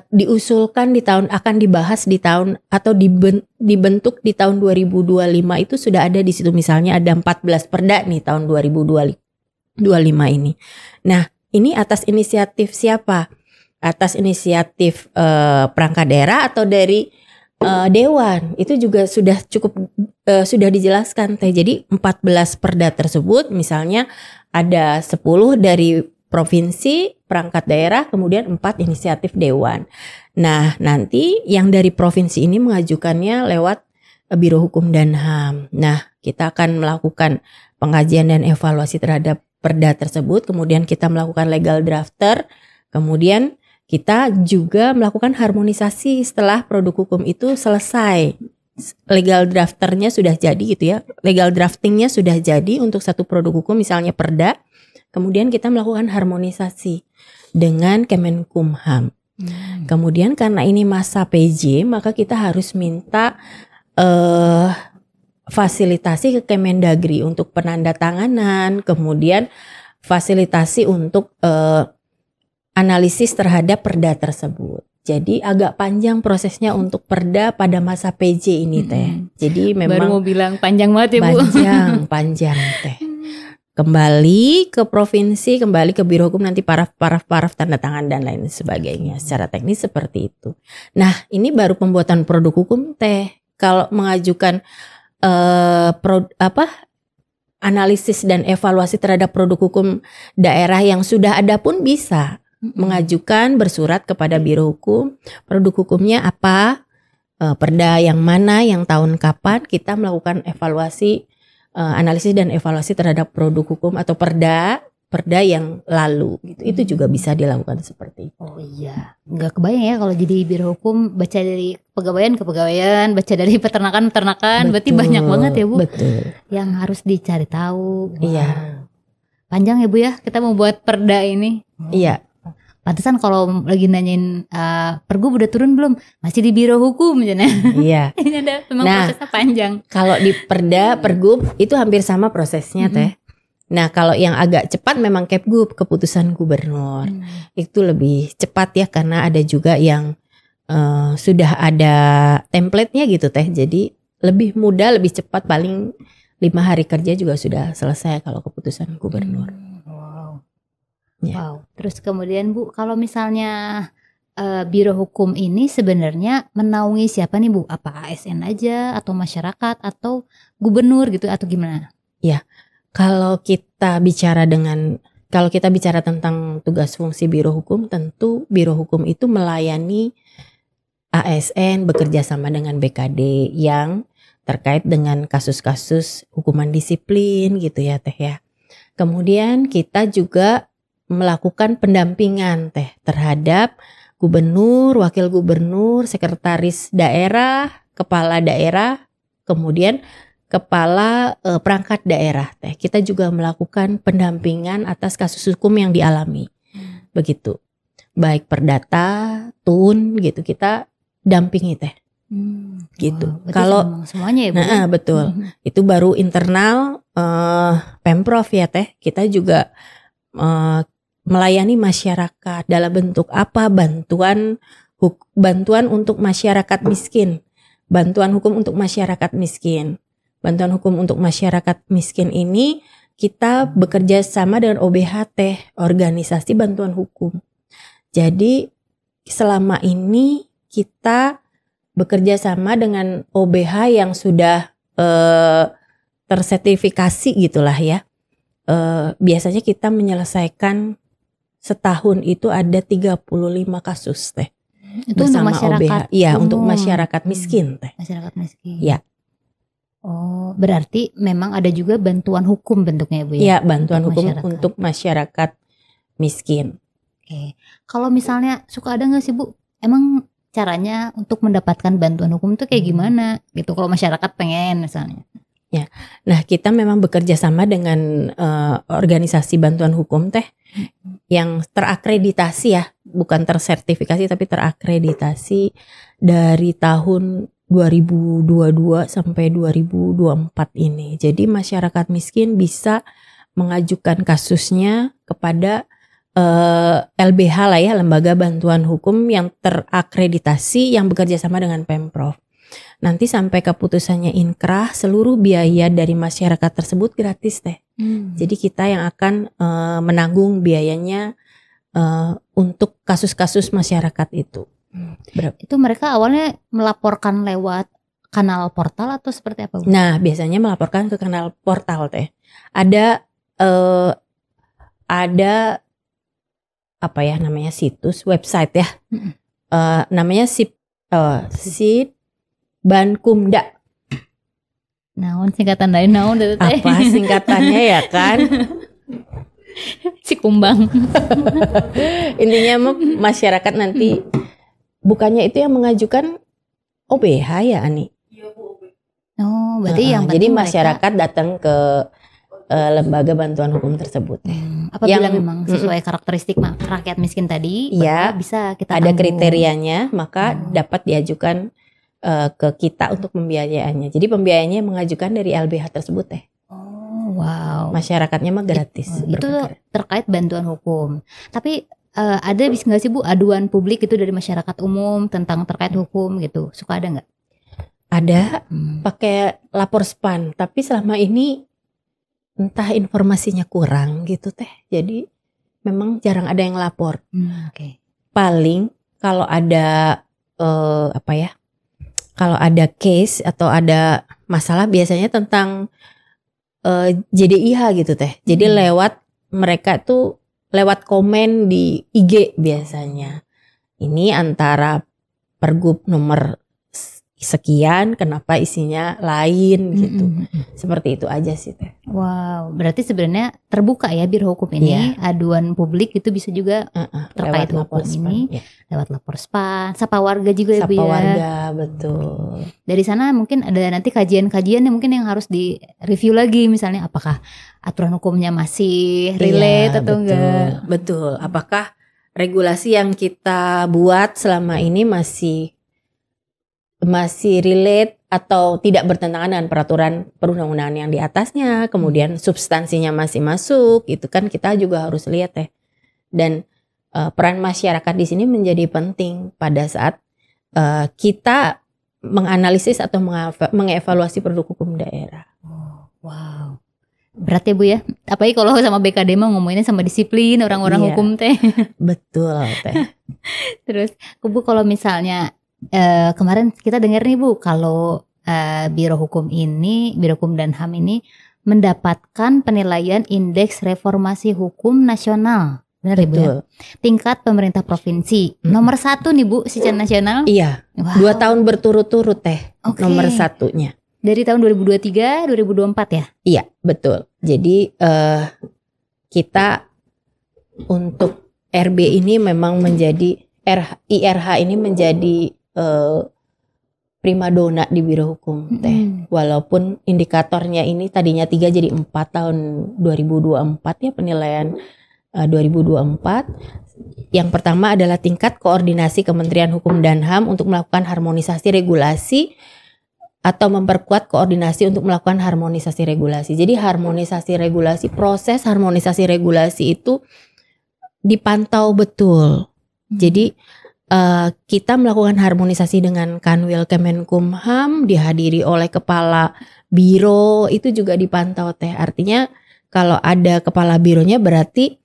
diusulkan akan dibahas di tahun atau dibentuk di tahun 2025 itu sudah ada di situ. Misalnya ada 14 perda nih tahun 2025 ini. Nah, ini atas inisiatif siapa? Atas inisiatif perangkat daerah atau dari Dewan? Itu juga sudah cukup sudah dijelaskan teh. Jadi 14 perda tersebut misalnya ada 10 dari provinsi, perangkat daerah, kemudian 4 inisiatif Dewan. Nah, nanti yang dari provinsi ini mengajukannya lewat Biro Hukum dan HAM. Nah, kita akan melakukan pengkajian dan evaluasi terhadap perda tersebut, kemudian kita melakukan legal drafter, kemudian kita juga melakukan harmonisasi setelah produk hukum itu selesai. Legal drafternya sudah jadi gitu ya, legal draftingnya sudah jadi untuk satu produk hukum misalnya perda, kemudian kita melakukan harmonisasi dengan Kemenkumham. Kemudian karena ini masa PJ, maka kita harus minta fasilitasi ke Kemendagri untuk penandatanganan, kemudian fasilitasi untuk analisis terhadap perda tersebut. Jadi agak panjang prosesnya untuk perda pada masa PJ ini teh. Jadi memang baru mau bilang panjang banget ya Bu. Panjang teh. Kembali ke provinsi, kembali ke Biro Hukum, nanti paraf tanda tangan dan lain sebagainya. Secara teknis seperti itu. Nah, ini baru pembuatan produk hukum teh. Kalau mengajukan analisis dan evaluasi terhadap produk hukum daerah yang sudah ada pun bisa mengajukan bersurat kepada Biro Hukum, produk hukumnya apa, perda yang mana, yang tahun kapan, kita melakukan evaluasi, analisis dan evaluasi terhadap produk hukum atau perda yang lalu gitu. Itu juga bisa dilakukan seperti itu. Oh iya, nggak kebayang ya kalau jadi Biro Hukum baca dari pegawaian ke pegawaian, baca dari peternakan, berarti banyak banget ya Bu. Betul. Yang harus dicari tahu. Iya. Panjang ya Bu ya, kita mau buat perda ini. Iya. Pantesan kalau lagi nanyain Pergub udah turun belum? Masih di Biro Hukum jadinya. Iya. Ini ada memang prosesnya panjang. Kalau di perda, Pergub itu hampir sama prosesnya teh. Nah, kalau yang agak cepat memang Kepgub, keputusan gubernur. Itu lebih cepat ya karena ada juga yang sudah ada template-nya gitu teh. Jadi lebih mudah, lebih cepat, paling 5 hari kerja juga sudah selesai kalau keputusan gubernur. Wow. Terus kemudian Bu, kalau misalnya Biro Hukum ini sebenarnya menaungi siapa nih Bu? Apa ASN aja atau masyarakat atau gubernur gitu atau gimana? Ya, kalau kita bicara tentang tugas fungsi Biro Hukum, tentu Biro Hukum itu melayani ASN bekerja sama dengan BKD yang terkait dengan kasus-kasus hukuman disiplin gitu ya teh ya. Kemudian kita juga melakukan pendampingan teh terhadap gubernur, wakil gubernur, sekretaris daerah, kepala daerah, kemudian kepala perangkat daerah teh. Kita juga melakukan pendampingan atas kasus hukum yang dialami. Begitu. Baik perdata, tun gitu kita dampingi teh. Gitu. Kalau semuanya ya Bu. Betul. Itu baru internal Pemprov ya teh. Kita juga melayani masyarakat dalam bentuk apa? Bantuan untuk masyarakat miskin. Bantuan hukum untuk masyarakat miskin. Bantuan hukum untuk masyarakat miskin ini kita bekerja sama dengan OBHT, Organisasi Bantuan Hukum. Jadi selama ini kita bekerja sama dengan OBH yang sudah tersertifikasi gitulah ya. Biasanya kita menyelesaikan setahun itu ada 35 kasus teh. Itu untuk masyarakat OBH. Iya, untuk masyarakat miskin teh. Masyarakat miskin. Ya. Oh, berarti memang ada juga bantuan hukum bentuknya, Bu ya? Iya, bantuan hukum untuk masyarakat miskin. Oke. Kalau misalnya suka ada nggak sih, Bu? Emang caranya untuk mendapatkan bantuan hukum itu kayak gimana? Gitu kalau masyarakat pengen misalnya. Ya. Nah, kita memang bekerja sama dengan organisasi bantuan hukum teh yang terakreditasi ya, bukan tersertifikasi tapi terakreditasi dari tahun 2022 sampai 2024 ini. Jadi masyarakat miskin bisa mengajukan kasusnya kepada LBH lah ya, Lembaga Bantuan Hukum yang terakreditasi yang bekerja sama dengan Pemprov. Nanti sampai keputusannya inkrah, seluruh biaya dari masyarakat tersebut gratis teh. Jadi kita yang akan menanggung biayanya untuk kasus-kasus masyarakat itu. Itu mereka awalnya melaporkan lewat kanal portal atau seperti apa, Bu? Nah, biasanya melaporkan ke kanal portal teh. Ada apa ya namanya, situs website ya. Namanya Bankumda. Naon singkatan dari naon itu teh? Apa singkatannya ya kan? Si kumbang. Intinya masyarakat nanti bukannya itu yang mengajukan OBH ya, Ani? Oh, berarti yang jadi masyarakat datang ke lembaga bantuan hukum tersebut. Apabila memang sesuai karakteristik rakyat miskin tadi, ya, bisa kita ada kriterianya, maka dapat diajukan ke kita untuk pembiayaannya. Jadi pembiayaannya mengajukan dari LBH tersebut teh. Oh, wow. Masyarakatnya mah gratis. Itu terkait bantuan hukum. Tapi ada bisa nggak sih, Bu, aduan publik itu dari masyarakat umum tentang terkait hukum gitu? Suka ada nggak? Ada, pakai lapor SPAN. Tapi selama ini entah informasinya kurang gitu teh. Jadi memang jarang ada yang lapor. Paling kalau ada kalau ada case atau ada masalah biasanya tentang JDIH gitu teh. Jadi mereka tuh lewat komen di IG biasanya. Ini antara pergub nomor sekian, kenapa isinya lain gitu. Seperti itu aja sih teh. Wow, berarti sebenarnya terbuka ya Biro Hukum ini. Aduan publik itu bisa juga terkait hukum ini lewat lapor SPAN, sapa warga juga ya Bu ya. Sapa warga, betul. Dari sana mungkin ada nanti kajian-kajian yang mungkin yang harus di review lagi, misalnya apakah aturan hukumnya masih relate atau enggak. Betul, apakah regulasi yang kita buat selama ini masih relate atau tidak bertentangan dengan peraturan perundang-undangan yang di atasnya, kemudian substansinya masih masuk, itu kan kita juga harus lihat ya. Dan peran masyarakat di sini menjadi penting pada saat kita menganalisis atau mengevaluasi produk hukum daerah. Wow. Berat ya Bu ya. Apalagi kalau sama BKD mah ngomonginnya sama disiplin orang-orang hukum teh. Betul teh. Terus Bu, kalau misalnya kemarin kita dengar nih Bu, kalau Biro Hukum dan HAM ini mendapatkan penilaian Indeks Reformasi Hukum Nasional. Benar ya Bu ya? Tingkat pemerintah provinsi. Nomor 1 nih Bu secara nasional. Iya. Wow. 2 tahun berturut-turut teh. Nomor 1-nya. Dari tahun 2023, 2024 ya? Iya, betul. Jadi kita untuk RB ini memang menjadi IRH ini menjadi primadona di Biro Hukum teh. Walaupun indikatornya ini tadinya 3 jadi 4 tahun 2024 ya, penilaian 2024. Yang pertama adalah tingkat koordinasi Kementerian Hukum dan HAM untuk melakukan harmonisasi regulasi atau memperkuat koordinasi untuk melakukan harmonisasi regulasi. Jadi harmonisasi regulasi, proses harmonisasi regulasi itu dipantau betul. Jadi kita melakukan harmonisasi dengan Kanwil Kemenkumham, dihadiri oleh kepala biro, itu juga dipantau teh. Artinya kalau ada kepala bironya berarti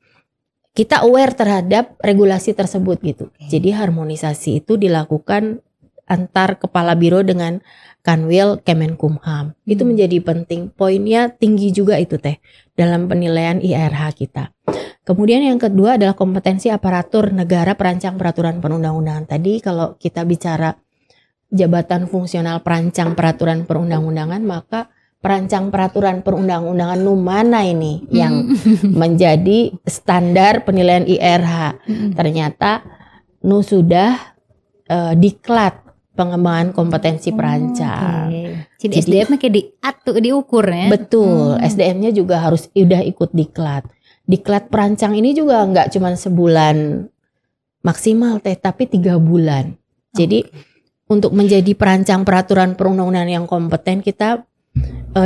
kita aware terhadap regulasi tersebut gitu. Jadi harmonisasi itu dilakukan antar kepala biro dengan Kanwil Kemenkumham. Itu menjadi penting. Poinnya tinggi juga itu teh dalam penilaian IRH kita. Kemudian yang kedua adalah kompetensi aparatur negara perancang peraturan perundang-undangan. Tadi kalau kita bicara jabatan fungsional perancang peraturan perundang-undangan, maka perancang peraturan perundang-undangan mana ini yang menjadi standar penilaian IRH. Ternyata sudah diklat pengembangan kompetensi perancang. Jadi SDM-nya kayak diukur ya. Betul, SDM-nya juga harus udah ikut diklat. Diklat perancang ini juga nggak cuma sebulan maksimal tapi 3 bulan. Jadi untuk menjadi perancang peraturan perundang-undangan yang kompeten, kita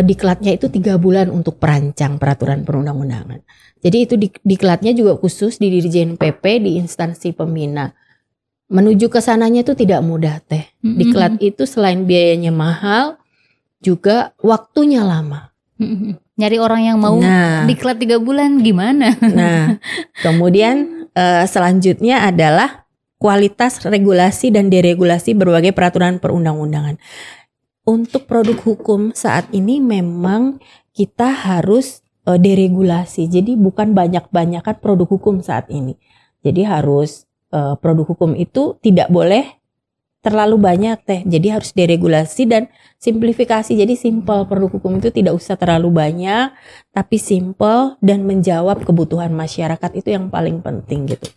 diklatnya itu 3 bulan untuk perancang peraturan perundang-undangan. Jadi itu diklatnya juga khusus di Dirjen PP di instansi pembina. Menuju ke sananya itu tidak mudah teh. Diklat itu selain biayanya mahal, juga waktunya lama. Nyari orang yang mau diklat 3 bulan gimana? Nah, kemudian selanjutnya adalah kualitas regulasi dan deregulasi berbagai peraturan perundang-undangan. Untuk produk hukum saat ini memang kita harus deregulasi. Jadi bukan banyak-banyakan produk hukum saat ini. Jadi harus produk hukum itu tidak boleh terlalu banyak teh. Jadi harus deregulasi dan simplifikasi. Jadi simple, produk hukum itu tidak usah terlalu banyak, tapi simple dan menjawab kebutuhan masyarakat, itu yang paling penting gitu.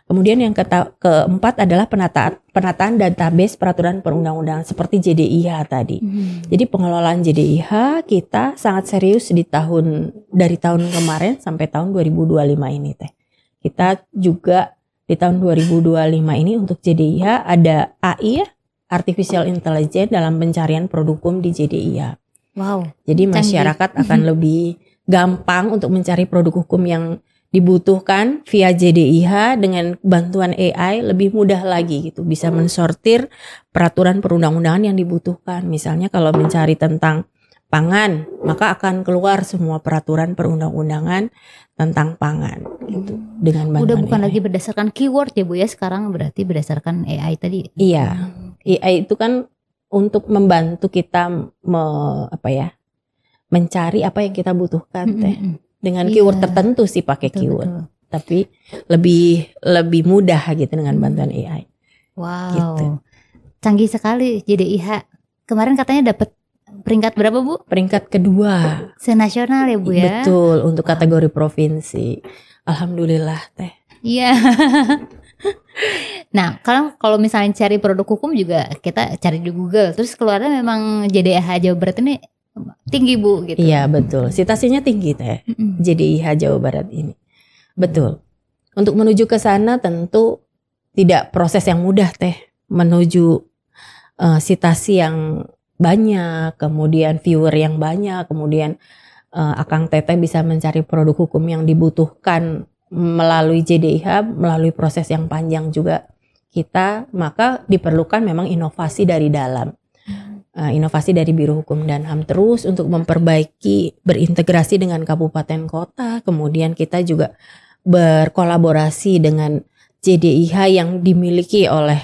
Kemudian yang keempat adalah penataan database peraturan perundang-undangan seperti JDIH tadi. Jadi pengelolaan JDIH kita sangat serius dari tahun kemarin sampai tahun 2025 ini teh. Kita juga di tahun 2025 ini untuk JDIH ada AI, Artificial Intelligence, dalam pencarian produk hukum di JDIH. Wow. Jadi masyarakat akan lebih gampang untuk mencari produk hukum yang dibutuhkan via JDIH dengan bantuan AI, lebih mudah lagi gitu, bisa mensortir peraturan perundang-undangan yang dibutuhkan. Misalnya kalau mencari tentang pangan, maka akan keluar semua peraturan perundang-undangan tentang pangan gitu dengan bantuan udah bukan AI. Lagi berdasarkan keyword ya Bu ya, sekarang berarti berdasarkan AI tadi. Iya. AI itu kan untuk membantu kita mencari apa yang kita butuhkan teh. Dengan keyword tertentu sih pakai keyword. Betul. Tapi lebih mudah gitu dengan bantuan AI. Wow. Gitu. Canggih sekali JDIH. Kemarin katanya dapat peringkat berapa Bu? Peringkat kedua. Senasional ya Bu ya? Betul, untuk kategori provinsi. Alhamdulillah teh. Iya. Nah, kalau misalnya cari produk hukum juga kita cari di Google, terus keluarnya memang JDIH Jawa Barat ini tinggi Bu gitu. Iya betul, citasinya tinggi teh. JDIH Jawa Barat ini. Betul. Untuk menuju ke sana tentu tidak proses yang mudah teh. Menuju citasi yang banyak, kemudian viewer yang banyak, kemudian Akang Teteh bisa mencari produk hukum yang dibutuhkan melalui JDIH, melalui proses yang panjang juga kita, maka diperlukan memang inovasi dari dalam. Inovasi dari Biro Hukum dan HAM terus untuk memperbaiki, berintegrasi dengan kabupaten kota, kemudian kita juga berkolaborasi dengan JDIH yang dimiliki oleh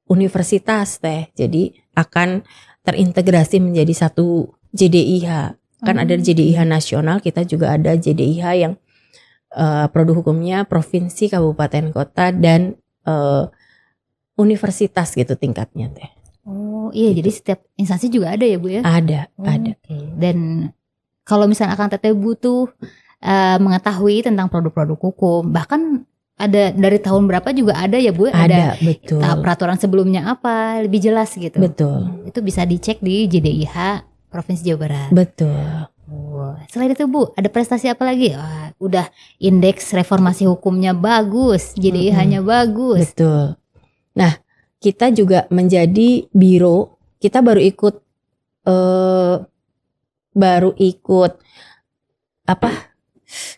universitas teh, jadi akan terintegrasi menjadi satu JDIH. Kan ada JDIH nasional, kita juga ada JDIH yang produk hukumnya provinsi, kabupaten kota dan universitas gitu tingkatnya teh. Oh iya, jadi setiap instansi juga ada ya Bu ya? Ada. Okay. Dan kalau misalnya Akang Teteh butuh mengetahui tentang produk-produk hukum, bahkan ada dari tahun berapa juga ada ya Bu? Ada, betul. Peraturan sebelumnya apa, lebih jelas gitu. Betul. Itu bisa dicek di JDIH Provinsi Jawa Barat. Betul. Selain itu Bu, ada prestasi apa lagi? Udah indeks reformasi hukumnya bagus, JDIH-nya bagus. Betul. Nah, kita juga menjadi biro, kita baru ikut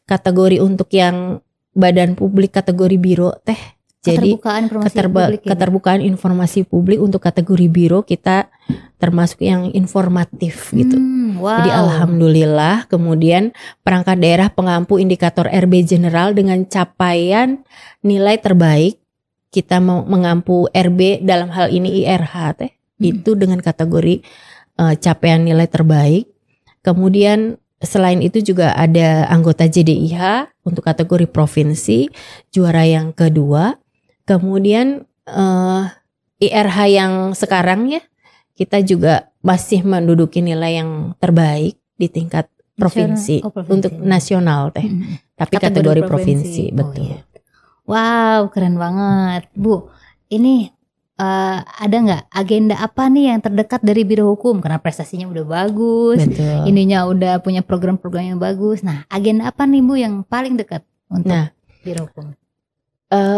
kategori untuk yang badan publik kategori biro teh. Jadi keterbukaan informasi publik untuk kategori biro kita termasuk yang informatif gitu. Wow. Jadi alhamdulillah, kemudian perangkat daerah pengampu indikator RB General dengan capaian nilai terbaik. Kita mau mengampu RB dalam hal ini IRH teh, itu dengan kategori capaian nilai terbaik. Kemudian selain itu juga ada anggota JDIH untuk kategori provinsi, juara yang kedua. Kemudian IRH yang sekarang ya, kita juga masih menduduki nilai yang terbaik di tingkat provinsi, untuk nasional teh. Tapi kategori provinsi, betul. Iya. Wow, keren banget, Bu. Ini ada nggak agenda apa nih yang terdekat dari Biro Hukum? Karena prestasinya udah bagus, betul. Ininya udah punya program-program yang bagus. Nah, agenda apa nih Bu yang paling dekat untuk Biro Hukum?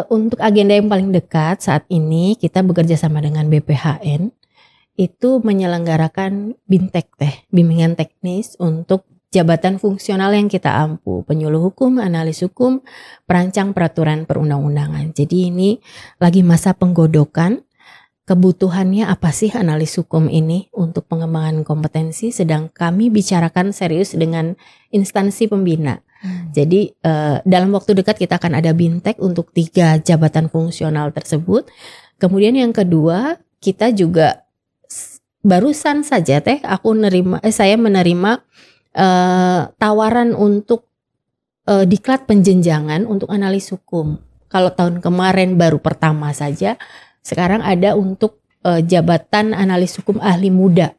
Untuk agenda yang paling dekat saat ini kita bekerja sama dengan BPHN itu menyelenggarakan BINTEK teh, bimbingan teknis untuk jabatan fungsional yang kita ampu, penyuluh hukum, analis hukum, perancang peraturan perundang-undangan. Jadi ini lagi masa penggodokan, kebutuhannya apa sih analis hukum ini untuk pengembangan kompetensi, sedang kami bicarakan serius dengan instansi pembina. Jadi dalam waktu dekat kita akan ada BINTEK untuk 3 jabatan fungsional tersebut. Kemudian yang kedua, kita juga barusan saja saya menerima tawaran untuk diklat penjenjangan untuk analis hukum. Kalau tahun kemarin baru pertama saja, sekarang ada untuk jabatan analis hukum ahli muda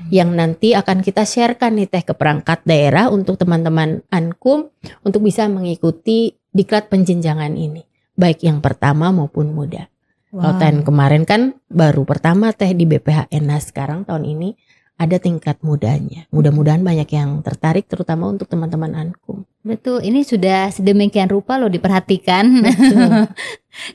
yang nanti akan kita sharekan nih teh ke perangkat daerah untuk teman-teman Ankum untuk bisa mengikuti diklat penjenjangan ini, baik yang pertama maupun muda. Kalau tahun kemarin kan baru pertama teh di BPHN, nah sekarang tahun ini ada tingkat mudanya. Mudah-mudahan banyak yang tertarik, terutama untuk teman-teman Ankum. Betul, ini sudah sedemikian rupa loh diperhatikan.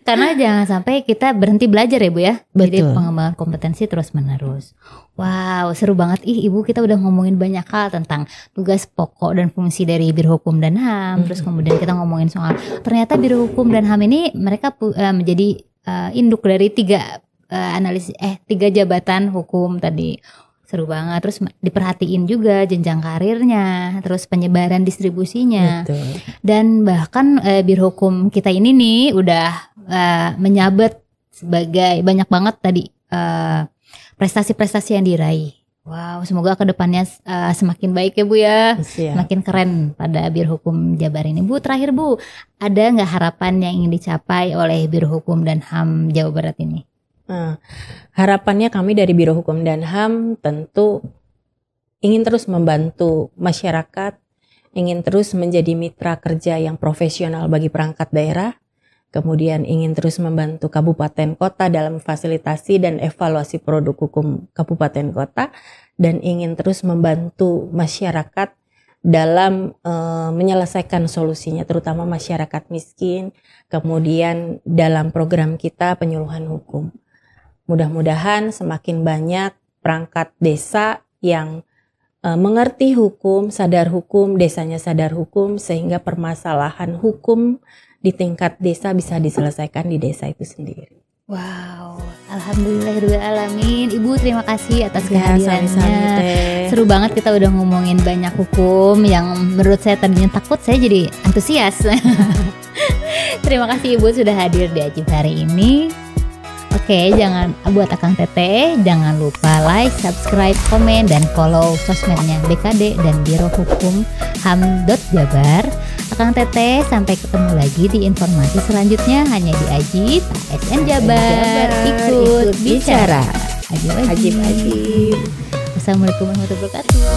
Karena jangan sampai kita berhenti belajar ya Bu ya. Jadi pengembangan kompetensi terus menerus. Wow, seru banget. Ibu kita udah ngomongin banyak hal tentang tugas pokok dan fungsi dari Biro Hukum dan HAM. Terus kemudian kita ngomongin soal ternyata Biro Hukum dan HAM ini mereka menjadi induk dari 3 jabatan hukum tadi. Seru banget, terus diperhatiin juga jenjang karirnya, terus penyebaran distribusinya. Betul. Dan bahkan Biro Hukum kita ini nih udah menyabat sebagai banyak banget tadi prestasi-prestasi yang diraih. Wow, semoga kedepannya semakin baik ya Bu ya. Siap. Semakin keren pada Biro Hukum Jabar ini. Bu, terakhir Bu, ada nggak harapan yang ingin dicapai oleh Biro Hukum dan HAM Jawa Barat ini? Harapannya kami dari Biro Hukum dan HAM tentu ingin terus membantu masyarakat, ingin terus menjadi mitra kerja yang profesional bagi perangkat daerah, kemudian ingin terus membantu kabupaten kota dalam fasilitasi dan evaluasi produk hukum kabupaten kota, dan ingin terus membantu masyarakat dalam menyelesaikan solusinya, terutama masyarakat miskin, kemudian dalam program kita penyuluhan hukum. Mudah-mudahan semakin banyak perangkat desa yang mengerti hukum, sadar hukum, desanya sadar hukum, sehingga permasalahan hukum di tingkat desa bisa diselesaikan di desa itu sendiri. Wow, alhamdulillahirrahmanirrahim. Ibu terima kasih atas kehadirannya. Seru banget, kita udah ngomongin banyak hukum yang menurut saya tadinya takut, saya jadi antusias. Terima kasih Ibu sudah hadir di Ajib hari ini. Oke, jangan buat Akang Teteh, jangan lupa like, subscribe, komen, dan follow sosmednya BKD dan Biro Hukum HAM.Jabar. Akang Teteh, sampai ketemu lagi di informasi selanjutnya hanya di Ajib ASN Jabar. Ikut bicara. Ajib. Assalamualaikum warahmatullahi wabarakatuh.